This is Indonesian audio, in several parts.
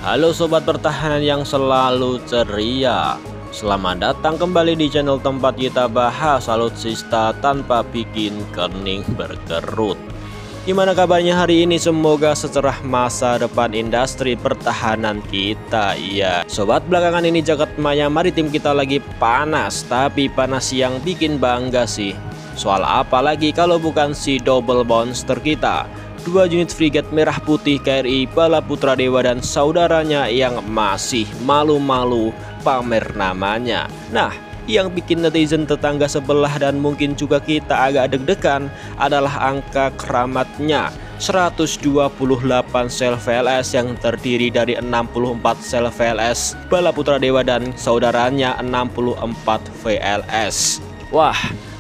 Halo sobat pertahanan yang selalu ceria. Selamat datang kembali di channel tempat kita bahas alutsista tanpa bikin kening berkerut. Gimana kabarnya hari ini? Semoga secerah masa depan industri pertahanan kita. Iya, sobat, belakangan ini jagat maya maritim kita lagi panas, tapi panas yang bikin bangga sih. Soal apa lagi kalau bukan si double monster kita, dua unit frigat merah putih KRI Bala Putra Dewa dan saudaranya yang masih malu-malu pamer namanya. Nah, yang bikin netizen tetangga sebelah dan mungkin juga kita agak deg-degan adalah angka keramatnya 128 sel VLS yang terdiri dari 64 sel VLS Bala Putra Dewa dan saudaranya 64 VLS. Wah,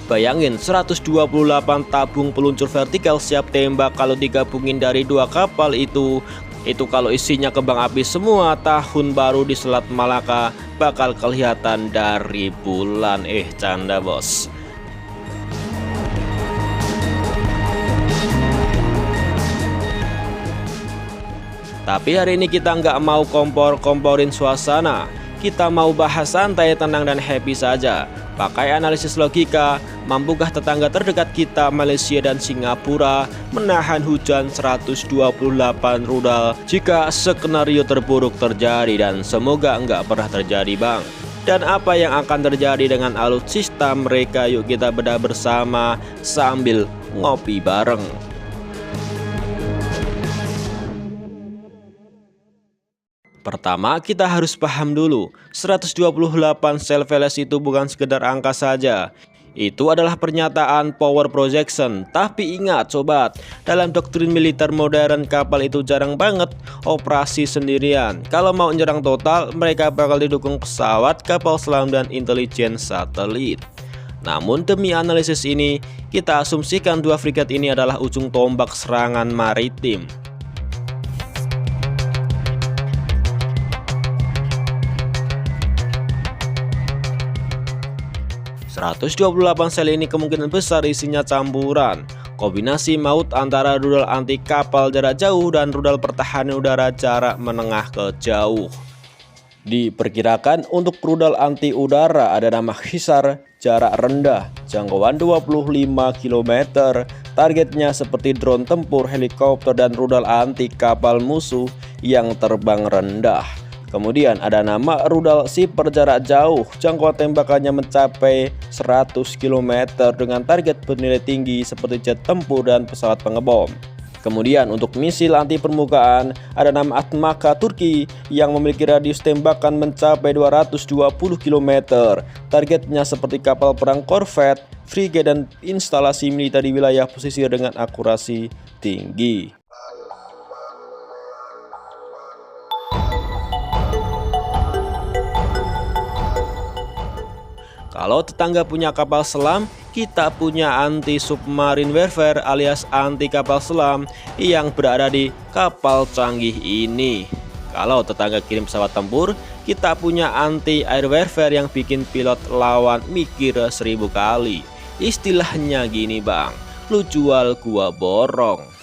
bayangin 128 tabung peluncur vertikal siap tembak kalau digabungin dari dua kapal itu kalau isinya kembang api semua, tahun baru di Selat Malaka bakal kelihatan dari bulan. Canda bos. Tapi hari ini kita nggak mau kompor-komporin suasana. Kita mau bahas santai, tenang, dan happy saja. Pakai analisis logika, mampukah tetangga terdekat kita Malaysia dan Singapura menahan hujan 128 rudal jika skenario terburuk terjadi, dan semoga nggak pernah terjadi bang. Dan apa yang akan terjadi dengan alutsista mereka? Yuk kita bedah bersama sambil ngopi bareng. Pertama, kita harus paham dulu, 128 sel VLS itu bukan sekedar angka saja. Itu adalah pernyataan power projection. Tapi ingat sobat, dalam doktrin militer modern kapal itu jarang banget operasi sendirian. Kalau mau menyerang total, mereka bakal didukung pesawat, kapal selam, dan intelijen satelit. Namun demi analisis ini, kita asumsikan dua frigat ini adalah ujung tombak serangan maritim. 128 sel ini kemungkinan besar isinya campuran kombinasi maut antara rudal anti kapal jarak jauh dan rudal pertahanan udara jarak menengah ke jauh. Diperkirakan untuk rudal anti udara ada nama Hisar, jarak rendah, jangkauan 25 km, targetnya seperti drone tempur, helikopter, dan rudal anti kapal musuh yang terbang rendah. Kemudian ada nama rudal Siper jarak jauh, jangkauan tembakannya mencapai 100 km dengan target bernilai tinggi seperti jet tempur dan pesawat pengebom. Kemudian untuk misil anti permukaan ada nama Atmaka Turki yang memiliki radius tembakan mencapai 220 km. Targetnya seperti kapal perang korvet, frigate, dan instalasi militer di wilayah pesisir dengan akurasi tinggi. Kalau tetangga punya kapal selam, kita punya anti submarine warfare alias anti kapal selam yang berada di kapal canggih ini. Kalau tetangga kirim pesawat tempur, kita punya anti air warfare yang bikin pilot lawan mikir 1000 kali. Istilahnya gini bang, lu jual gua borong.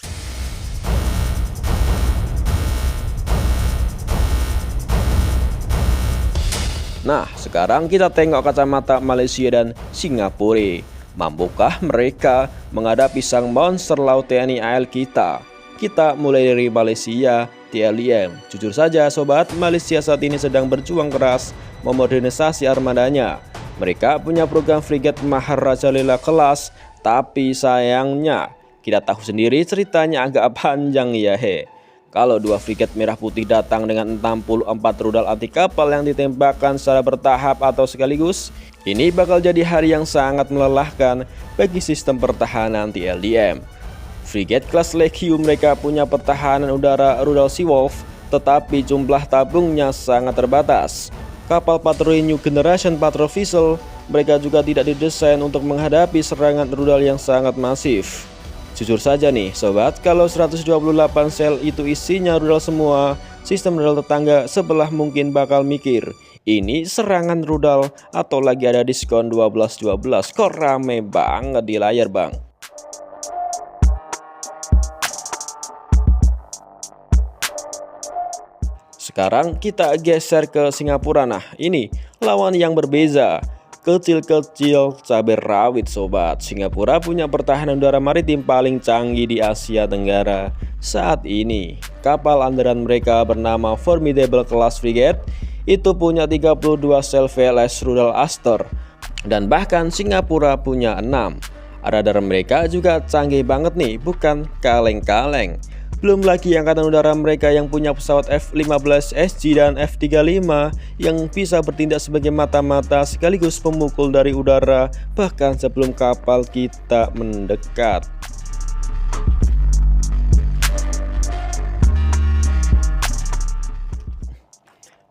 Nah, sekarang kita tengok kacamata Malaysia dan Singapura. Mampukah mereka menghadapi sang monster laut TNI AL kita? Kita mulai dari Malaysia, TLIM. Jujur saja sobat, Malaysia saat ini sedang berjuang keras memodernisasi armadanya. Mereka punya program frigat Maharaja Lela kelas, tapi sayangnya kita tahu sendiri ceritanya agak panjang ya he. Kalau dua frigat merah putih datang dengan 64 rudal anti kapal yang ditembakkan secara bertahap atau sekaligus, ini bakal jadi hari yang sangat melelahkan bagi sistem pertahanan TLDM. Frigat kelas Legium mereka punya pertahanan udara rudal Seawolf, tetapi jumlah tabungnya sangat terbatas. Kapal patroli New Generation Patrol Vessel mereka juga tidak didesain untuk menghadapi serangan rudal yang sangat masif. Jujur saja nih sobat, kalau 128 sel itu isinya rudal semua, sistem rudal tetangga sebelah mungkin bakal mikir, ini serangan rudal atau lagi ada diskon 12-12, kok rame banget di layar bang. Sekarang kita geser ke Singapura. Nah, ini lawan yang berbeza. Kecil-kecil cabai rawit sobat. Singapura punya pertahanan udara maritim paling canggih di Asia Tenggara saat ini. Kapal andalan mereka bernama Formidable Class Frigate itu punya 32 sel VLS rudal Aster, dan bahkan Singapura punya 6. Radar mereka juga canggih banget nih, bukan kaleng-kaleng. Belum lagi angkatan udara mereka yang punya pesawat F-15SG dan F-35 yang bisa bertindak sebagai mata-mata sekaligus pemukul dari udara bahkan sebelum kapal kita mendekat.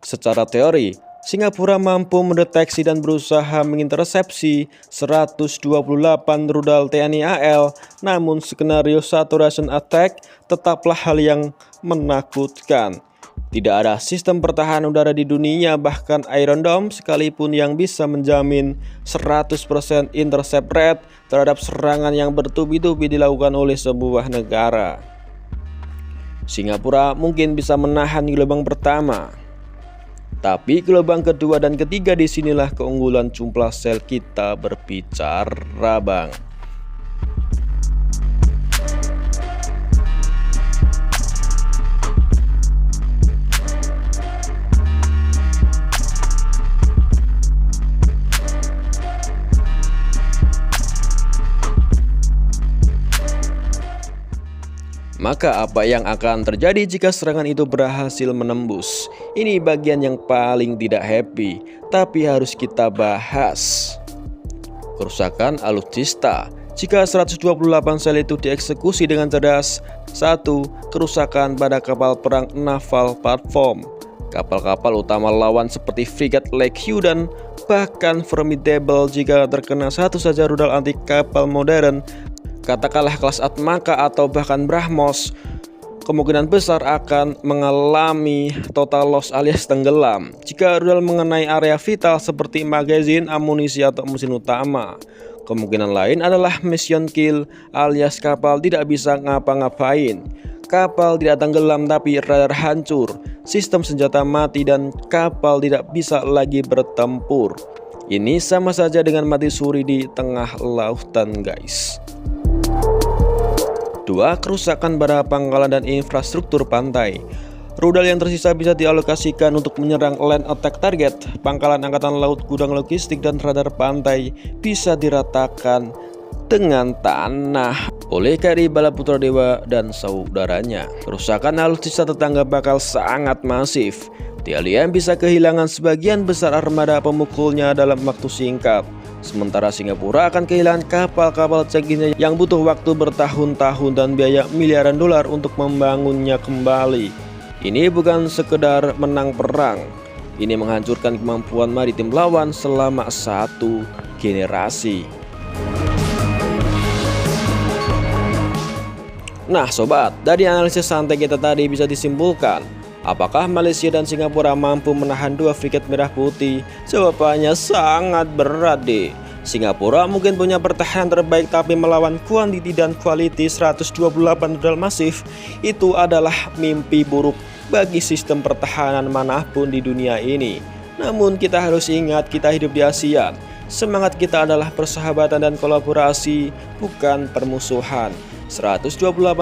Secara teori, Singapura mampu mendeteksi dan berusaha mengintersepsi 128 rudal TNI AL, namun skenario saturation attack tetaplah hal yang menakutkan. Tidak ada sistem pertahanan udara di dunia, bahkan Iron Dome sekalipun, yang bisa menjamin 100% intercept rate terhadap serangan yang bertubi-tubi dilakukan oleh sebuah negara. Singapura mungkin bisa menahan gelombang pertama, tapi gelombang kedua dan ketiga disinilah keunggulan jumlah sel kita berbicara, bang. Maka apa yang akan terjadi jika serangan itu berhasil menembus? Ini bagian yang paling tidak happy, tapi harus kita bahas. Kerusakan alutsista. Jika 128 sel itu dieksekusi dengan cerdas. 1. Kerusakan pada kapal perang naval platform. Kapal-kapal utama lawan seperti frigat Legiu dan bahkan Formidable jika terkena satu saja rudal anti kapal modern, katakanlah kelas Atmaka atau bahkan Brahmos, kemungkinan besar akan mengalami total loss alias tenggelam jika rudal mengenai area vital seperti magazin, amunisi, atau mesin utama. Kemungkinan lain adalah mission kill alias kapal tidak bisa ngapa-ngapain. Kapal tidak tenggelam tapi radar hancur, sistem senjata mati, dan kapal tidak bisa lagi bertempur. Ini sama saja dengan mati suri di tengah lautan, guys. 2. Kerusakan pada pangkalan dan infrastruktur pantai. Rudal yang tersisa bisa dialokasikan untuk menyerang land attack target. Pangkalan angkatan laut, gudang logistik, dan radar pantai bisa diratakan dengan tanah oleh KRI Bala Putra Dewa dan saudaranya. Kerusakan alutsista tetangga bakal sangat masif. Thailand bisa kehilangan sebagian besar armada pemukulnya dalam waktu singkat. Sementara Singapura akan kehilangan kapal-kapal canggihnya yang butuh waktu bertahun-tahun dan biaya miliaran dolar untuk membangunnya kembali. Ini bukan sekedar menang perang, ini menghancurkan kemampuan maritim lawan selama satu generasi. Nah sobat, dari analisis santai kita tadi bisa disimpulkan, apakah Malaysia dan Singapura mampu menahan dua frigat merah putih? Jawabannya sangat berat deh. Singapura mungkin punya pertahanan terbaik, tapi melawan kuantiti dan quality 128 rudal masif itu adalah mimpi buruk bagi sistem pertahanan manapun di dunia ini. Namun kita harus ingat, kita hidup di Asia. Semangat kita adalah persahabatan dan kolaborasi, bukan permusuhan. 128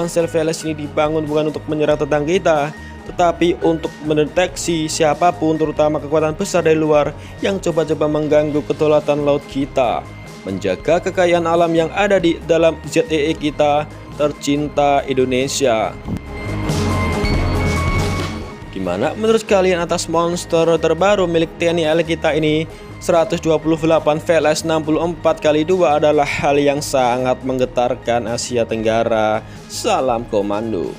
sel VLS ini dibangun bukan untuk menyerang tetangga kita, tetapi untuk mendeteksi siapapun, terutama kekuatan besar dari luar yang coba-coba mengganggu kedaulatan laut kita, menjaga kekayaan alam yang ada di dalam ZEE kita tercinta Indonesia. Gimana menurut kalian atas monster terbaru milik TNI AL kita ini? 128 VLS 64x2 adalah hal yang sangat menggetarkan Asia Tenggara. Salam komando.